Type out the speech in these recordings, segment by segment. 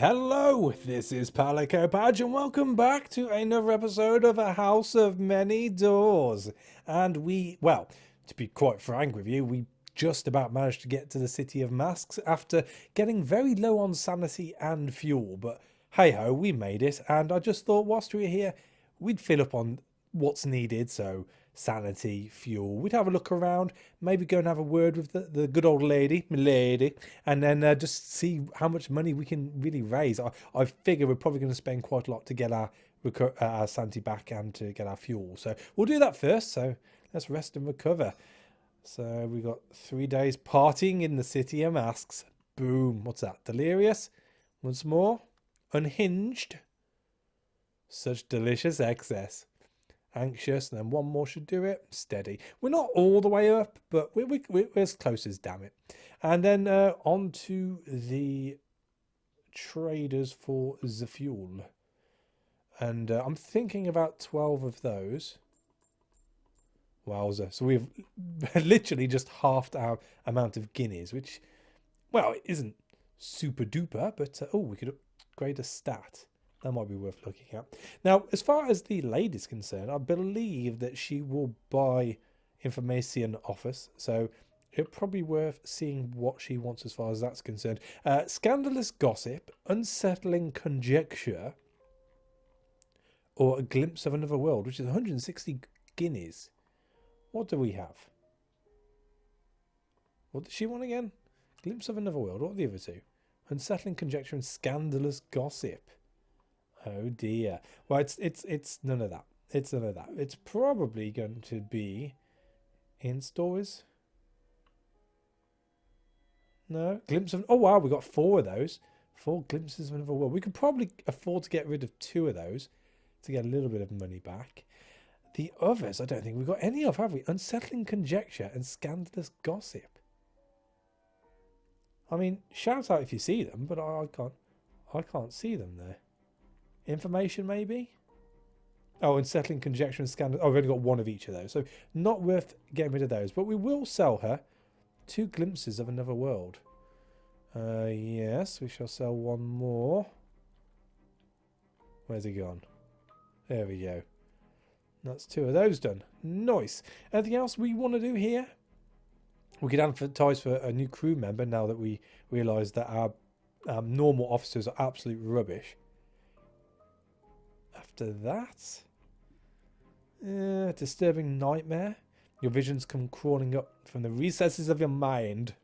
Hello, this is Planescape and welcome back to another episode of A House of Many Doors. And well, to be quite frank with you, we just about managed to get to the City of Masks after getting very low on sanity and fuel. But hey ho, we made it, and I just thought whilst we were here, we'd fill up on what's needed. So sanity, fuel. We'd have a look around, maybe go and have a word with the good old lady, milady, and then just see how much money we can really raise. I figure we're probably going to spend quite a lot to get our sanity back and to get our fuel. So we'll do that first. So let's rest and recover. So we got 3 days partying in the City of Masks. Boom. What's that? Delirious. Once more. Unhinged. Such delicious excess. Anxious, and then one more should do it. Steady. We're not all the way up, but we're as close as damn it. And then on to the traders for the fuel. And I'm thinking about 12 of those. Wowza. So we've literally just halved our amount of guineas, which, well, it isn't super duper, but oh, we could upgrade a stat. That might be worth looking at. Now, as far as the lady's concerned, I believe that she will buy information office. So it's probably worth seeing what she wants as far as that's concerned. Scandalous gossip, unsettling conjecture, or a glimpse of another world, which is 160 guineas. What do we have? What does she want again? Glimpse of another world. What are the other two? Unsettling conjecture and scandalous gossip. Oh dear. Well, it's none of that. It's none of that. It's probably going to be in stores. No. Glimpse of... Oh, wow. We got 4 of those. 4 glimpses of another world. We could probably afford to get rid of 2 of those to get a little bit of money back. The others, I don't think we've got any of, have we? Unsettling conjecture and scandalous gossip. I mean, shout out if you see them, but I can't see them there. Information, maybe? Oh, unsettling conjecture and scandal. Oh, we've only got 1 of each of those. So not worth getting rid of those. But we will sell her 2 glimpses of another world. Yes, we shall sell 1 more. Where's he gone? There we go. That's 2 of those done. Nice. Anything else we want to do here? We could advertise for a new crew member now that we realise that our normal officers are absolute rubbish. After that, disturbing nightmare. Your visions come crawling up from the recesses of your mind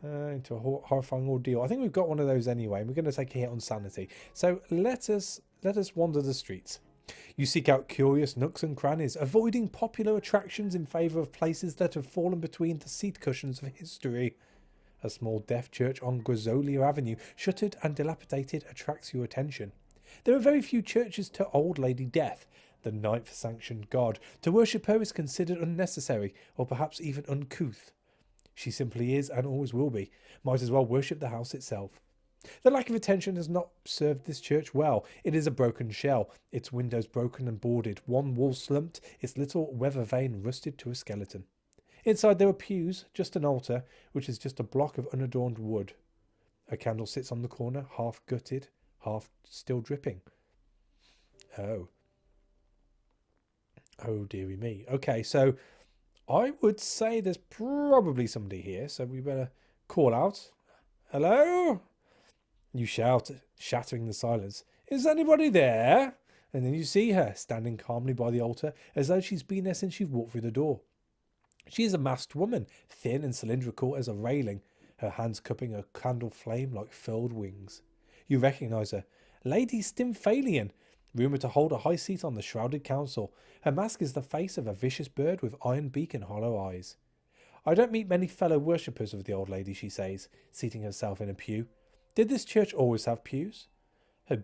into a horrifying ordeal. I think we've got one of those anyway. We're going to take a hit on sanity. So let us wander the streets. You seek out curious nooks and crannies, avoiding popular attractions in favour of places that have fallen between the seat cushions of history. A small deaf church on Grisolia Avenue, shuttered and dilapidated, attracts your attention. There are very few churches to Old Lady Death, the ninth sanctioned god. To worship her is considered unnecessary, or perhaps even uncouth. She simply is and always will be. Might as well worship the house itself. The lack of attention has not served this church well. It is a broken shell, its windows broken and boarded, one wall slumped, its little weather vane rusted to a skeleton. Inside there are pews, just an altar, which is just a block of unadorned wood. A candle sits on the corner, half gutted, half still dripping. Oh dearie me. Okay, so I would say there's probably somebody here, so we better call out. Hello? You shout, shattering the silence. Is anybody there? And then you see her, standing calmly by the altar, as though she's been there since you've walked through the door. She is a masked woman, thin and cylindrical as a railing, her hands cupping a candle flame like furled wings. You recognise her. Lady Stymphalian, rumoured to hold a high seat on the shrouded council. Her mask is the face of a vicious bird with iron beak and hollow eyes. I don't meet many fellow worshippers of the old lady, she says, seating herself in a pew. Did this church always have pews? Her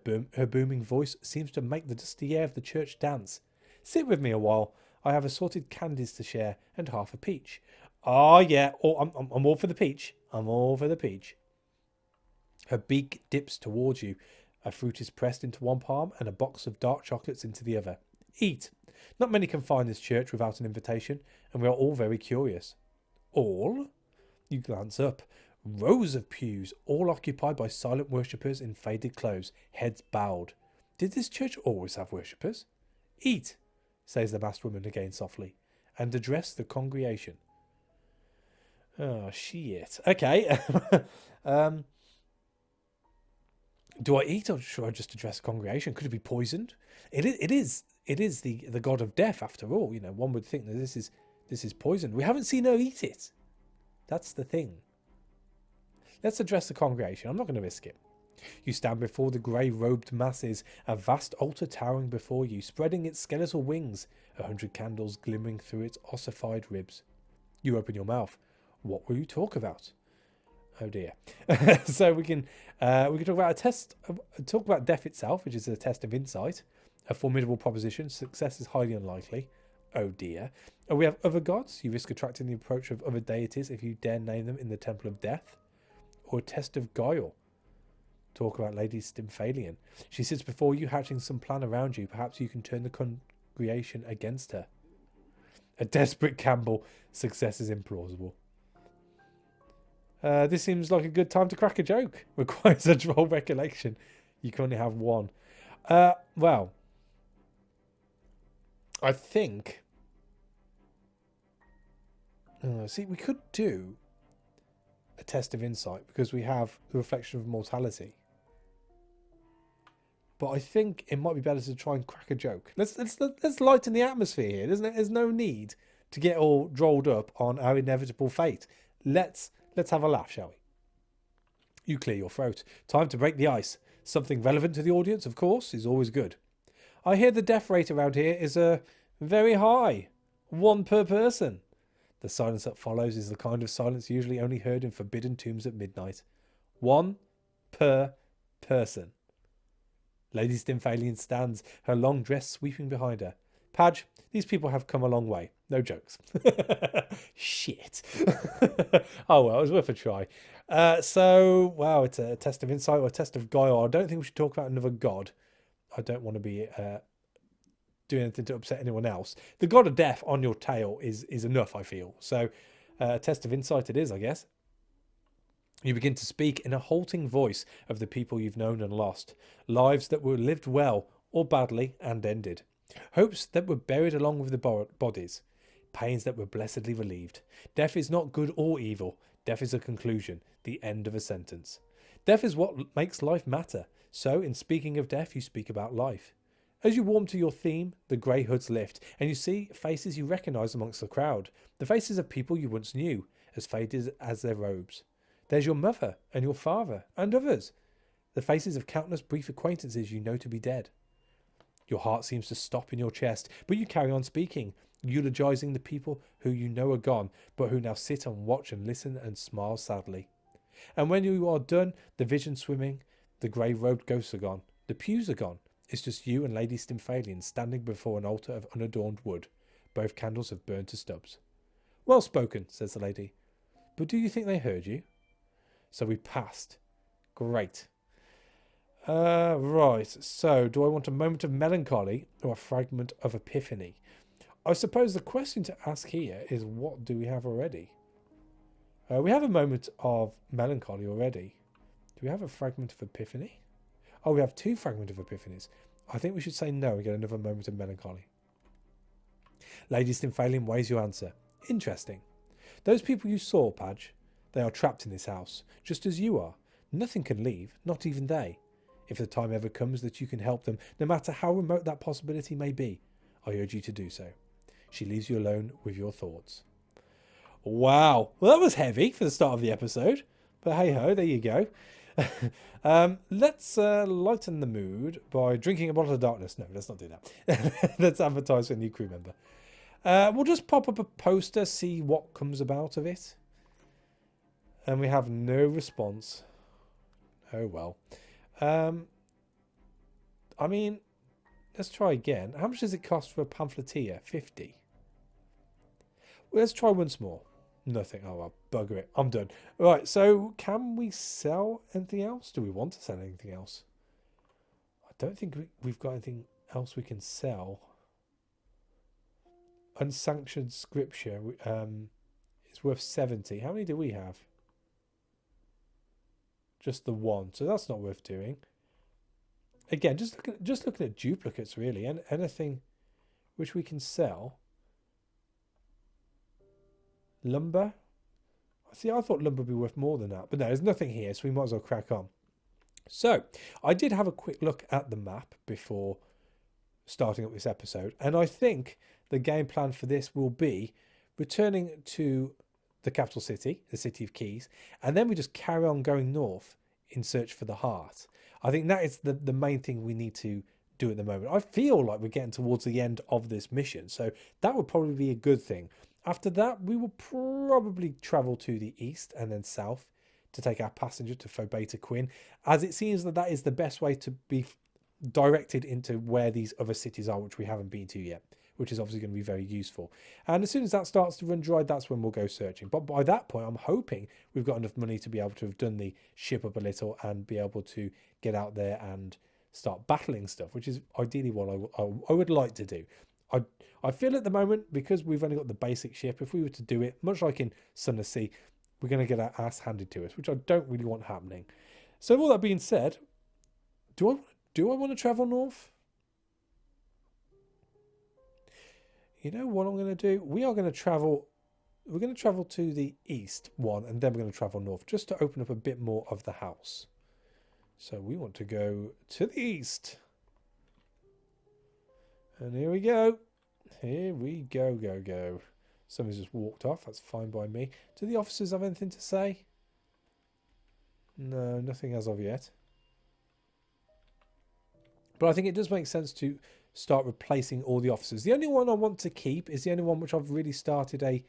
booming voice seems to make the dusty air of the church dance. Sit with me a while. I have assorted candies to share and half a peach. Ah, yeah, I'm all for the peach. I'm all for the peach. Her beak dips towards you. A fruit is pressed into one palm and a box of dark chocolates into the other. Eat. Not many can find this church without an invitation, and we are all very curious. All? You glance up. Rows of pews, all occupied by silent worshippers in faded clothes, heads bowed. Did this church always have worshippers? Eat, says the masked woman again softly, and address the congregation. Oh, shit. Okay. Do I eat or should I just address the congregation? Could it be poisoned? It is the god of death after all. You know, one would think that this is poisoned. We haven't seen her eat it. That's the thing. Let's address the congregation. I'm not going to risk it. You stand before the grey-robed masses, a vast altar towering before you, spreading its skeletal wings, 100 candles glimmering through its ossified ribs. You open your mouth. What will you talk about? Oh dear. So we can talk about talk about death itself, which is a test of insight, a formidable proposition. Success is highly unlikely. Oh dear. We have other gods. You risk attracting the approach of other deities if you dare name them in the Temple of Death. Or a test of guile. Talk about Lady Stymphalian. She sits before you, hatching some plan around you. Perhaps you can turn the congregation against her. A desperate gamble. Success is implausible. This seems like a good time to crack a joke. Requires a droll recollection. You can only have one. Well, I think... see, we could do a test of insight because we have the reflection of mortality. But I think it might be better to try and crack a joke. Let's lighten the atmosphere here. There's no need to get all drolled up on our inevitable fate. Let's have a laugh, shall we? You clear your throat. Time to break the ice. Something relevant to the audience, of course, is always good. I hear the death rate around here is very high. 1 per person. The silence that follows is the kind of silence usually only heard in forbidden tombs at midnight. 1 per person. Lady Stymphalian stands, her long dress sweeping behind her. Padge, these people have come a long way. No jokes. Shit. Oh well, it was worth a try. So, wow, it's a test of insight or a test of guile. I don't think we should talk about another god. I don't want to be doing anything to upset anyone else. The god of death on your tail is enough, I feel. So, a test of insight it is, I guess. You begin to speak in a halting voice of the people you've known and lost. Lives that were lived well or badly and ended. Hopes that were buried along with the bodies. Pains that were blessedly relieved. Death is not good or evil. Death is a conclusion, the end of a sentence. Death is what makes life matter. So, in speaking of death, you speak about life. As you warm to your theme, the grey hoods lift, and you see faces you recognise amongst the crowd. The faces of people you once knew, as faded as their robes. There's your mother and your father and others. The faces of countless brief acquaintances you know to be dead. Your heart seems to stop in your chest, but you carry on speaking, eulogising the people who you know are gone, but who now sit and watch and listen and smile sadly. And when you are done, the vision swimming, the grey-robed ghosts are gone. The pews are gone. It's just you and Lady Stymphalian standing before an altar of unadorned wood. Both candles have burned to stubs. Well spoken, says the lady. But do you think they heard you? So we passed. Great. Right. So do I want a moment of melancholy or a fragment of epiphany? I suppose the question to ask here is, what do we have already? We have a moment of melancholy already. Do we have a fragment of epiphany? Oh, we have 2 fragments of epiphanies. I think we should say no and get another moment of melancholy. Lady Stymphalian weighs your answer. Interesting. Those people you saw, Padge, they are trapped in this house, just as you are. Nothing can leave, not even they. If the time ever comes that you can help them, no matter how remote that possibility may be, I urge you to do so. She leaves you alone with your thoughts. Wow. Well, that was heavy for the start of the episode. But hey-ho, there you go. Let's lighten the mood by drinking a bottle of darkness. No, let's not do that. Let's advertise for a new crew member. We'll just pop up a poster, see what comes about of it. And we have no response. Oh, well. I mean, let's try again. How much does it cost for a pamphleteer? 50. Well, let's try once more. Nothing. Oh, well, bugger it. I'm done. Right, so can we sell anything else? Do we want to sell anything else? I don't think we've got anything else we can sell. Unsanctioned scripture. It's worth 70. How many do we have? Just the one. So that's not worth doing. Again, just looking at duplicates, really. And anything which we can sell. Lumber. See, I thought lumber would be worth more than that. But no, there's nothing here, so we might as well crack on. So, I did have a quick look at the map before starting up this episode. And I think the game plan for this will be returning to the capital city, the City of Keys. And then we just carry on going north in search for the heart. I think that is the main thing we need to do at the moment. I feel like we're getting towards the end of this mission. So, that would probably be a good thing. After that, we will probably travel to the east and then south to take our passenger to Phobeta Quinn, as it seems that is the best way to be directed into where these other cities are, which we haven't been to yet, which is obviously going to be very useful. And as soon as that starts to run dry, that's when we'll go searching. But by that point, I'm hoping we've got enough money to be able to have done the ship up a little and be able to get out there and start battling stuff, which is ideally what I would like to do. I feel at the moment, because we've only got the basic ship, if we were to do it, much like in Sunless Sea, we're going to get our ass handed to us, which I don't really want happening. So all that being said, do I want to travel north? You know what I'm going to do? We're going to travel to the east one, and then we're going to travel north, just to open up a bit more of the house. So we want to go to the east. And here we go. Here we go. Somebody's just walked off. That's fine by me. Do the officers have anything to say? No, nothing as of yet. But I think it does make sense to start replacing all the officers. The only one I want to keep is the only one which I've really started a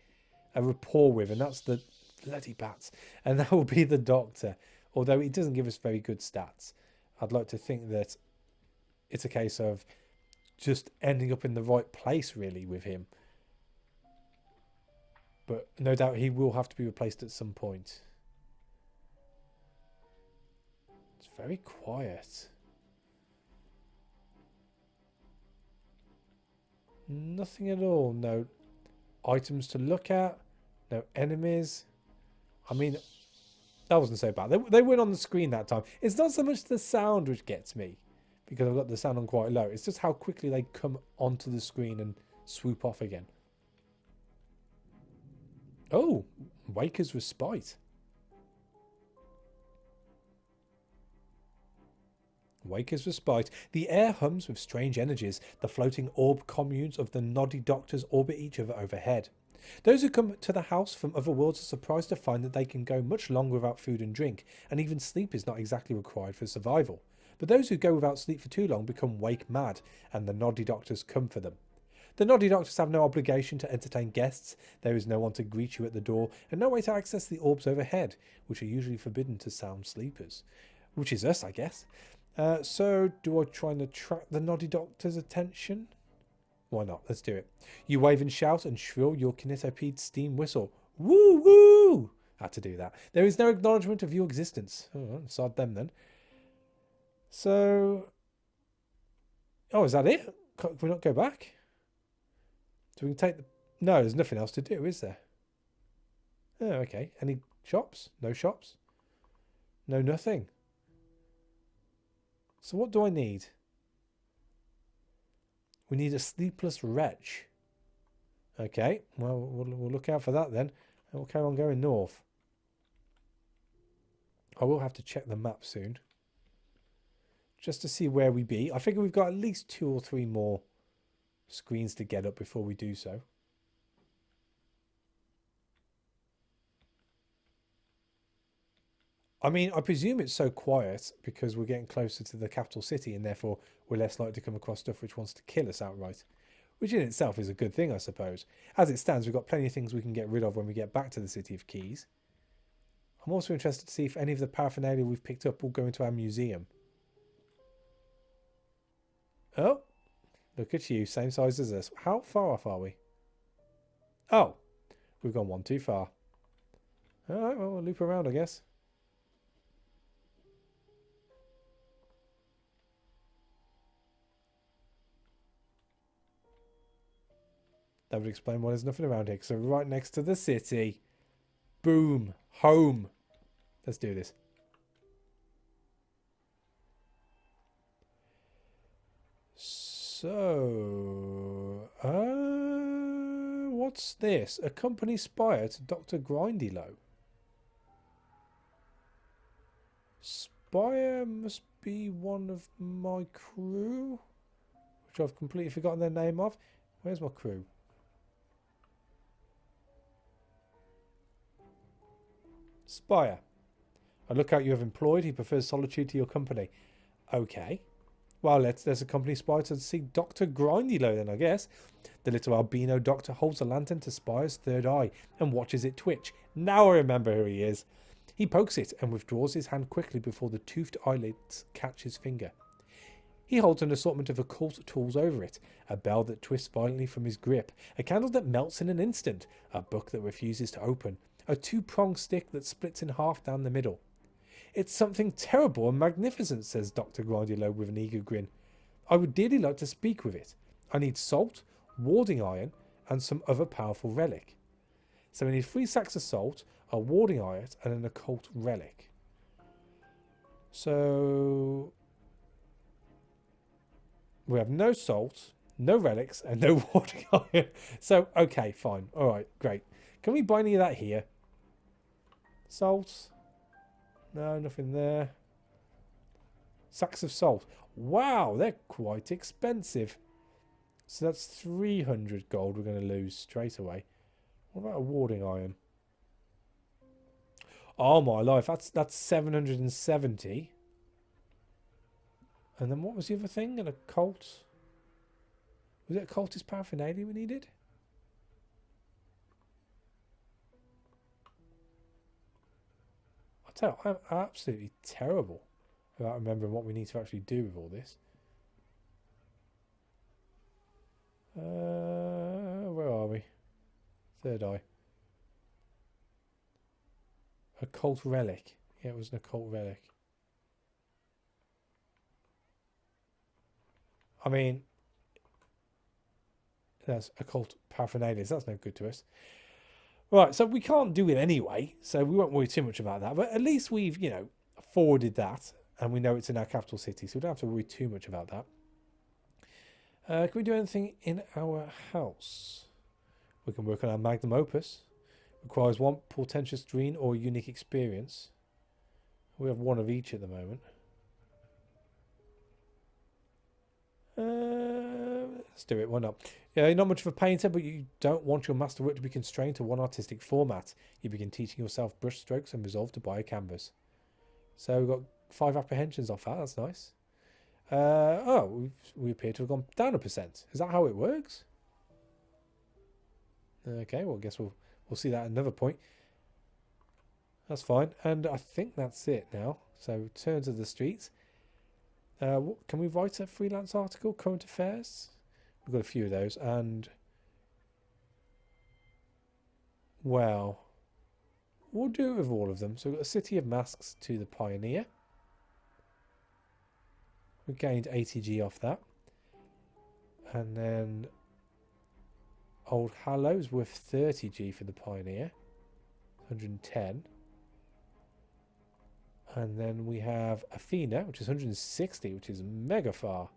rapport with, and that's the bloody bats. And that will be the doctor. Although it doesn't give us very good stats. I'd like to think that it's a case of just ending up in the right place, really, with him. But no doubt he will have to be replaced at some point. It's very quiet. Nothing at all. No items to look at. No enemies. I mean, that wasn't so bad. They weren't on the screen that time. It's not so much the sound which gets me, because I've got the sound on quite low. It's just how quickly they come onto the screen and swoop off again. Oh, Waker's Respite. Waker's Respite. The air hums with strange energies. The floating orb communes of the noddy doctors orbit each other overhead. Those who come to the house from other worlds are surprised to find that they can go much longer without food and drink, and even sleep is not exactly required for survival. But those who go without sleep for too long become wake mad, and the noddy doctors come for them. The noddy doctors have no obligation to entertain guests. There is no one to greet you at the door, and no way to access the orbs overhead, which are usually forbidden to sound sleepers. Which is us, I guess. So, do I try and attract the noddy doctor's attention? Why not? Let's do it. You wave and shout and shrill your kinetopede steam whistle. Woo woo! Had to do that. There is no acknowledgement of your existence. Oh, sod them then. So, oh, is that it? Can we not go back? So we can take the... No, there's nothing else to do, is there? Oh, okay. Any shops? No shops? No nothing. So what do I need? We need a sleepless wretch. Okay, well, we'll look out for that then. And we'll carry on going north. I will have to check the map soon, just to see where we be. I figure we've got at least 2 or 3 more screens to get up before we do so. I mean, I presume it's so quiet because we're getting closer to the capital city, and therefore we're less likely to come across stuff which wants to kill us outright. Which in itself is a good thing, I suppose. As it stands, we've got plenty of things we can get rid of when we get back to the City of Keys. I'm also interested to see if any of the paraphernalia we've picked up will go into our museum. Oh, look at you, same size as us. How far off are we? Oh, we've gone one too far. Alright, well, we'll loop around, I guess. That would explain why there's nothing around here. So we're right next to the city. Boom. Home. Let's do this. So, what's this? A company spire to Dr. Grindylow. Spire must be one of my crew, which I've completely forgotten their name of. Where's my crew? Spire. I look out you have employed. He prefers solitude to your company. Okay. Well, there's a company spy to see Dr. Grindylow then, I guess. The little albino doctor holds a lantern to Spire's third eye and watches it twitch. Now I remember who he is. He pokes it and withdraws his hand quickly before the toothed eyelids catch his finger. He holds an assortment of occult tools over it, a bell that twists violently from his grip, a candle that melts in an instant, a book that refuses to open, a two-pronged stick that splits in half down the middle. It's something terrible and magnificent, says Dr. Grindylow with an eager grin. I would dearly like to speak with it. I need salt, warding iron, and some other powerful relic. So we need 3 sacks of salt, a warding iron, and an occult relic. So we have no salt, no relics, and no warding iron. So, okay, fine. All right, great. Can we buy any of that here? Salt. No, nothing there. Sacks of salt. Wow, they're quite expensive. So that's 300 gold we're going to lose straight away. What about a warding iron? Oh my life, that's 770. And then what was the other thing? An occult? Was it occultist paraphernalia we needed? I'm absolutely terrible about remembering what we need to actually do with all this. Where are we? Third eye. Occult relic. Yeah, it was an occult relic. I mean, that's occult paraphernalia. That's no good to us. Right, so we can't do it anyway, so we won't worry too much about that. But at least we've, forwarded that, and we know it's in our capital city, so we don't have to worry too much about that. Can we do anything in our house? We can work on our magnum opus. Requires 1 portentous dream or unique experience. We have 1 of each at the moment. Let's do it. Why not? Yeah, you're not much of a painter, but you don't want your masterwork to be constrained to 1 artistic format. You begin teaching yourself brush strokes and resolve to buy a canvas. So we've got 5 apprehensions off that. That's nice. We appear to have gone down 1%. Is that how it works? Okay, well, I guess we'll see that at another point. That's fine. And I think that's it now. So turn to the streets. Can we write a freelance article? Current affairs? We've got a few of those. And, well, we'll do it with all of them. So we've got a City of Masks to the Pioneer. We gained 80G off that. And then Old Hallows worth 30G for the Pioneer. 110. And then we have Athena, which is 160, which is mega far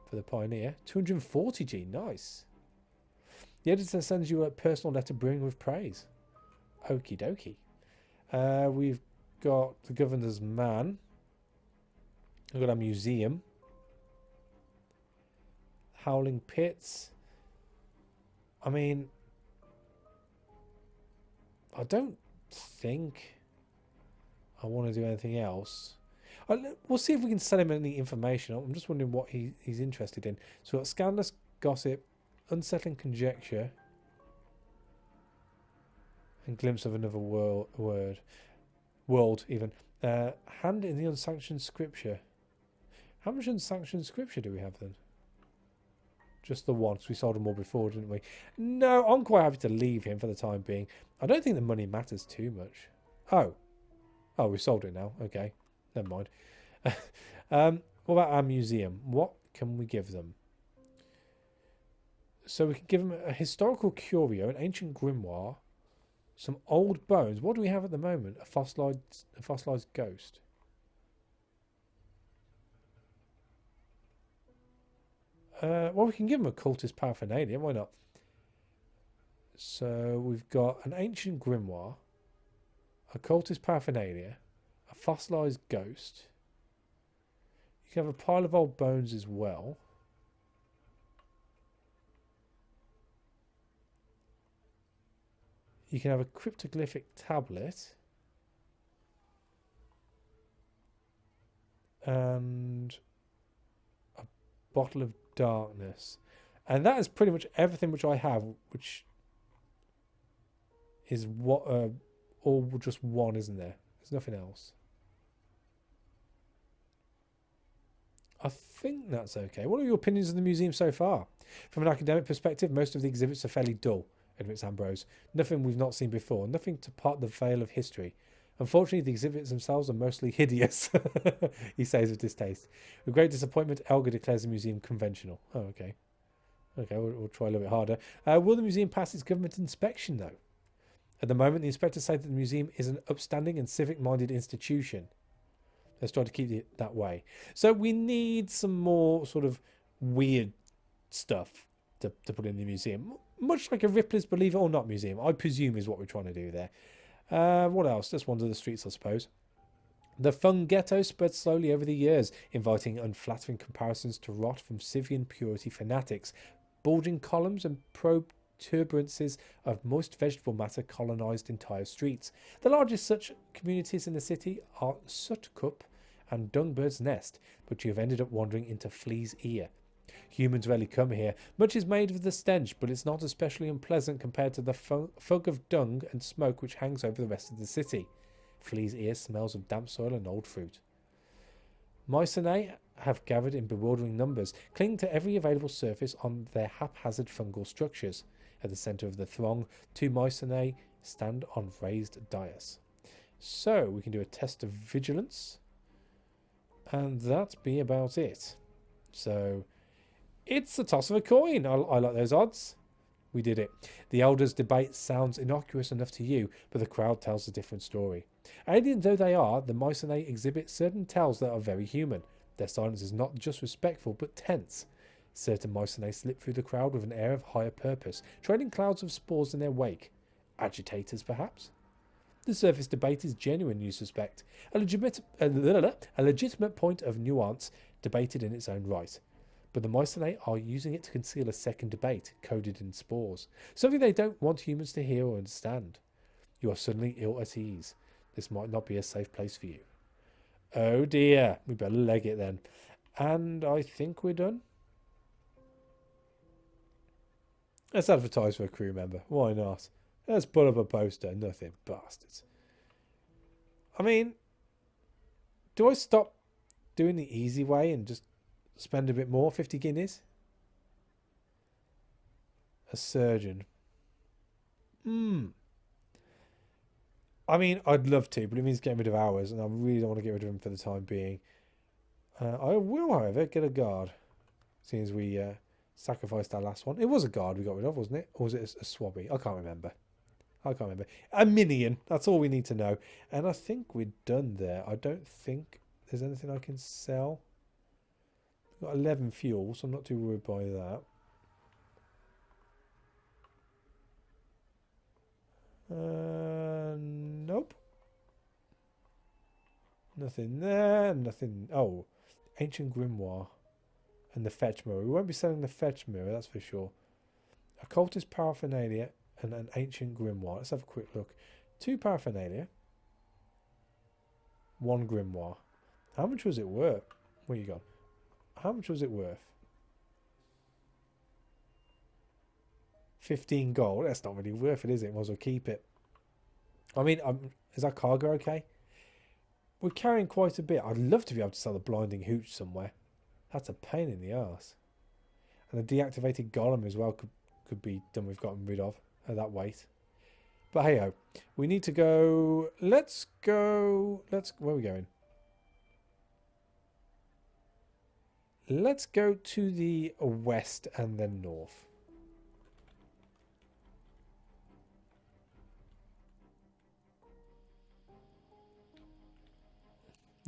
for the Pioneer. 240G, nice. The editor sends you a personal letter brimming with praise. Okie dokie. We've got the Governor's Man. We've got our museum. Howling Pits. I mean, I don't think I want to do anything else. We'll see if we can sell him any information. I'm just wondering what he's interested in. So we've got scandalous gossip, unsettling conjecture, and glimpse of another world even. Hand in the unsanctioned scripture. How much unsanctioned scripture do we have then? Just the one, because we sold them all before, didn't we? No, I'm quite happy to leave him for the time being. I don't think the money matters too much. Oh, we sold it now. Okay, never mind. What about our museum? What can we give them? So we can give them a historical curio, an ancient grimoire, some old bones. What do we have at the moment? A fossilized ghost. Well, we can give them a cultist paraphernalia. Why not? So we've got an ancient grimoire, a cultist paraphernalia, a fossilized ghost. You can have a pile of old bones as well. You can have a cryptoglyphic tablet. And a bottle of darkness. And that is pretty much everything which I have, which is what all just one, isn't there? There's nothing else. I think that's okay. What are your opinions of the museum so far? From an academic perspective, most of the exhibits are fairly dull, admits Ambrose. Nothing we've not seen before, nothing to part the veil of history. Unfortunately, the exhibits themselves are mostly hideous, he says with distaste. With great disappointment, Elga declares the museum conventional. Oh, okay. Okay, we'll try a little bit harder. Will the museum pass its government inspection, though? At the moment, the inspectors say that the museum is an upstanding and civic-minded institution. Let's try to keep it that way. So we need some more sort of weird stuff to put in the museum. Much like a Ripley's Believe It or Not museum, I presume is what we're trying to do there. What else? Just wander the streets, I suppose. The fun ghetto spread slowly over the years, inviting unflattering comparisons to rot from Scythian purity fanatics. Bulging columns and protuberances of moist vegetable matter colonised entire streets. The largest such communities in the city are Sutcup and Dungbird's Nest, but you have ended up wandering into Flea's Ear. Humans rarely come here. Much is made of the stench, but it's not especially unpleasant compared to the fog of dung and smoke which hangs over the rest of the city. Flea's Ear smells of damp soil and old fruit. Mycenae have gathered in bewildering numbers, clinging to every available surface on their haphazard fungal structures. At the centre of the throng, 2 Mycenae stand on raised dais. So, we can do a test of vigilance. And that be about it. So, it's the toss of a coin. I like those odds. We did it. The elders' debate sounds innocuous enough to you, but the crowd tells a different story. Alien though they are, the Mycenae exhibit certain tales that are very human. Their silence is not just respectful, but tense. Certain Mycenae slip through the crowd with an air of higher purpose, trailing clouds of spores in their wake. Agitators, perhaps? The surface debate is genuine, you suspect. A legitimate point of nuance, debated in its own right. But the Mycenae are using it to conceal a second debate, coded in spores. Something they don't want humans to hear or understand. You are suddenly ill at ease. This might not be a safe place for you. Oh dear, we better leg it then. And I think we're done. Let's advertise for a crew member. Why not? Let's put up a poster. Nothing. Bastards. I mean, do I stop doing the easy way and just spend a bit more? 50 guineas? A surgeon. I mean, I'd love to, but it means getting rid of hours, and I really don't want to get rid of them for the time being. I will, however, get a guard, seeing as we sacrificed our last one. It was a guard we got rid of, wasn't it? Or was it a swabby? I can't remember. A minion. That's all we need to know. And I think we're done there. I don't think there's anything I can sell. We've got 11 fuel, so I'm not too worried by that. Nope. Nothing there. Nothing. Oh, ancient grimoire and the fetch mirror. We won't be selling the fetch mirror, that's for sure. Occultist paraphernalia and an ancient grimoire. Let's have a quick look. 2 paraphernalia. 1 grimoire. How much was it worth? Where you gone? How much was it worth? 15 gold. That's not really worth it, is it? Might as well keep it. I mean, is our cargo okay? We're carrying quite a bit. I'd love to be able to sell the blinding hooch somewhere. That's a pain in the arse. And a deactivated golem as well could be done with, gotten rid of at that weight. But hey ho, we need to go. Let's go. Where are we going? Let's go to the west and then north.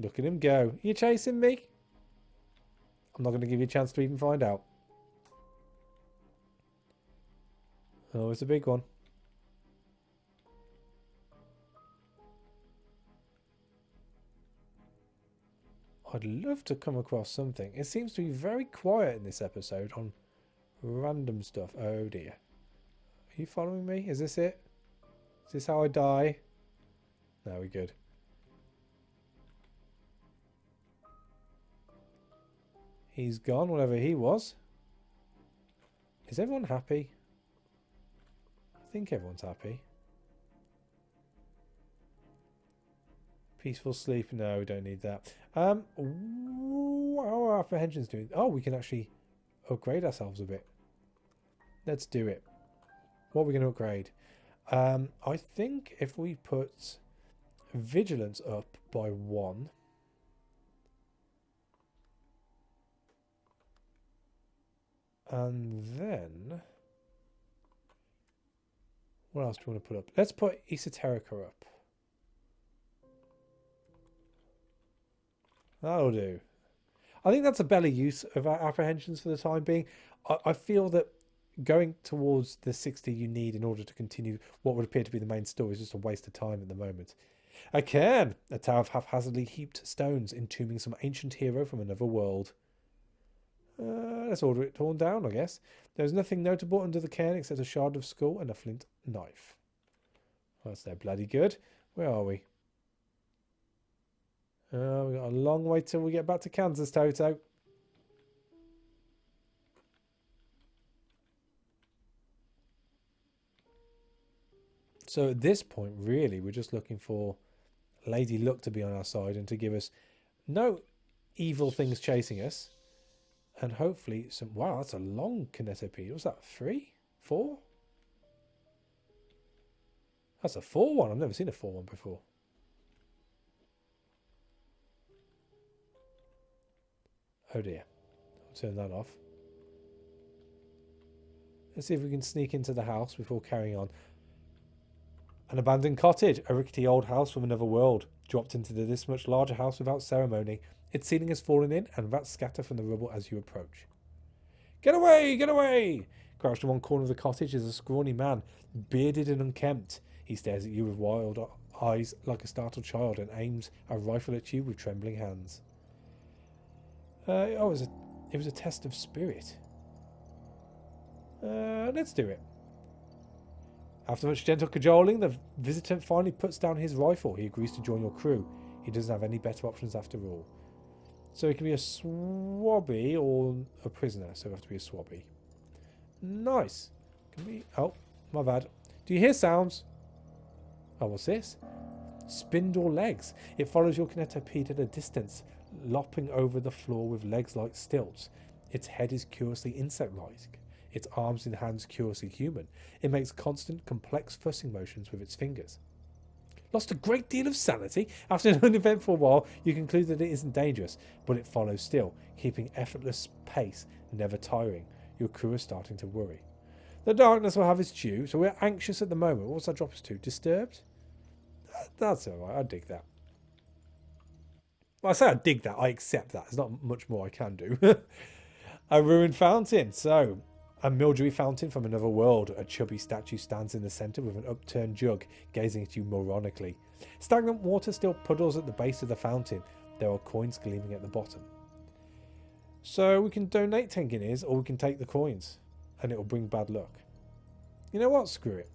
Look at him go. Are you chasing me? I'm not going to give you a chance to even find out. Oh, it's a big one. I'd love to come across something. It seems to be very quiet in this episode on random stuff. Oh dear. Are you following me? Is this it? Is this how I die? No, we're good. He's gone, whatever he was. Is everyone happy? I think everyone's happy. Peaceful sleep. No, we don't need that. What are our apprehensions doing? Oh, we can actually upgrade ourselves a bit. Let's do it. What are we going to upgrade? I think if we put vigilance up by 1. And then what else do we want to put up? Let's put esoterica up. That'll do. I think that's a better use of our apprehensions for the time being. I feel that going towards the 60 you need in order to continue what would appear to be the main story is just a waste of time at the moment. A cairn, a tower of haphazardly heaped stones entombing some ancient hero from another world. Let's order it torn down, I guess. There's nothing notable under the cairn except a shard of skull and a flint knife. That's no bloody good. Where are we? We've got a long way till we get back to Kansas, Toto. So at this point, really, we're just looking for Lady Luck to be on our side and to give us no evil things chasing us. And hopefully some... Wow, that's a long kinetopede. What's that, 3? 4? That's a 4 one. I've never seen a 4 one before. Oh dear. I'll turn that off. Let's see if we can sneak into the house before carrying on. An abandoned cottage, a rickety old house from another world, dropped into this much larger house without ceremony. Its ceiling has fallen in, and rats scatter from the rubble as you approach. Get away! Get away! Crouched in one corner of the cottage is a scrawny man, bearded and unkempt. He stares at you with wild eyes like a startled child and aims a rifle at you with trembling hands. It was a test of spirit. Let's do it. After much gentle cajoling, the visitant finally puts down his rifle. He agrees to join your crew. He doesn't have any better options after all. So he can be a swabby or a prisoner. So we have to be a swabby. Nice. Can we... Oh, my bad. Do you hear sounds? Oh, what's this? Spindle legs. It follows your kinetopede at a distance, lopping over the floor with legs like stilts. Its head is curiously insect-like. Its arms and hands curiously human. It makes constant, complex fussing motions with its fingers. Lost a great deal of sanity. After an uneventful while, you conclude that it isn't dangerous, but it follows still, keeping effortless pace, never tiring. Your crew is starting to worry. The darkness will have its due, so we're anxious at the moment. What's that drop us to? Disturbed? That's alright, I dig that. Well, I say I dig that, I accept that. There's not much more I can do. A ruined fountain. So, a mildewy fountain from another world. A chubby statue stands in the centre with an upturned jug, gazing at you moronically. Stagnant water still puddles at the base of the fountain. There are coins gleaming at the bottom. So we can donate 10 guineas or we can take the coins. And it will bring bad luck. You know what? Screw it.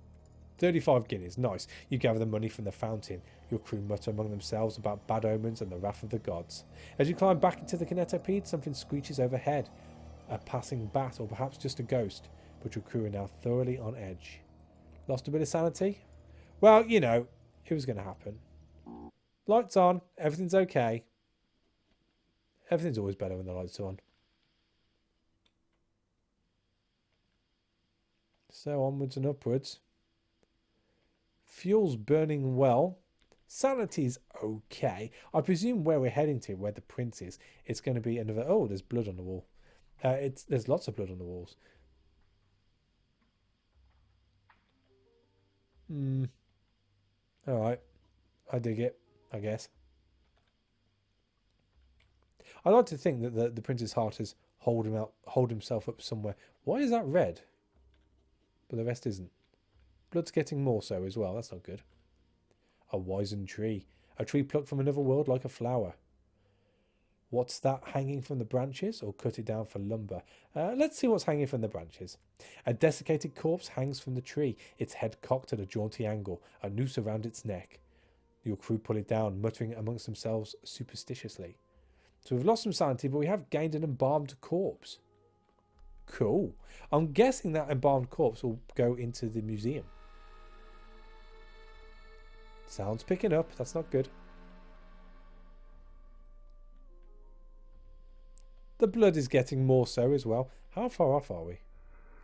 35 guineas. Nice. You gather the money from the fountain. Your crew mutter among themselves about bad omens and the wrath of the gods. As you climb back into the kinetopede, something screeches overhead. A passing bat or perhaps just a ghost. But your crew are now thoroughly on edge. Lost a bit of sanity? Well, you know, it was going to happen. Lights on. Everything's okay. Everything's always better when the lights are on. So onwards and upwards. Fuel's burning well. Sanity's okay. I presume where we're heading to, where the prince is, it's going to be another... Oh, there's blood on the wall. There's lots of blood on the walls. Alright. I dig it, I guess. I like to think that the prince's heart has hold himself up somewhere. Why is that red? but the rest isn't. Blood's getting more so as well. That's not good. A wizened tree. A tree plucked from another world like a flower. What's that hanging from the branches, or cut it down for lumber? Let's see what's hanging from the branches. A desiccated corpse hangs from the tree, its head cocked at a jaunty angle, a noose around its neck. Your crew pull it down, muttering amongst themselves superstitiously. So we've lost some sanity, but we have gained an embalmed corpse. Cool. I'm guessing that embalmed corpse will go into the museum. Sound's picking up. That's not good. The blood is getting more so as well. How far off are we?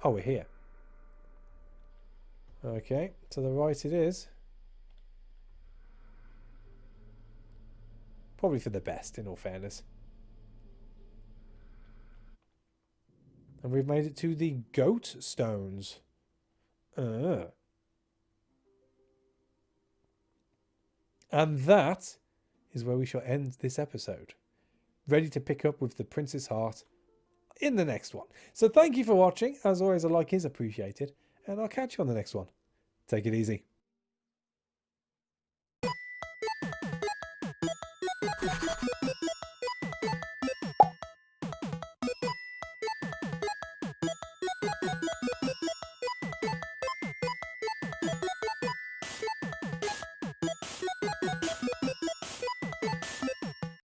Oh, we're here. Okay, to the right it is. Probably for the best, in all fairness. And we've made it to the goat stones. And that is where we shall end this episode. Ready to pick up with the Prince's Heart in the next one. So thank you for watching. As always, a like is appreciated. And I'll catch you on the next one. Take it easy.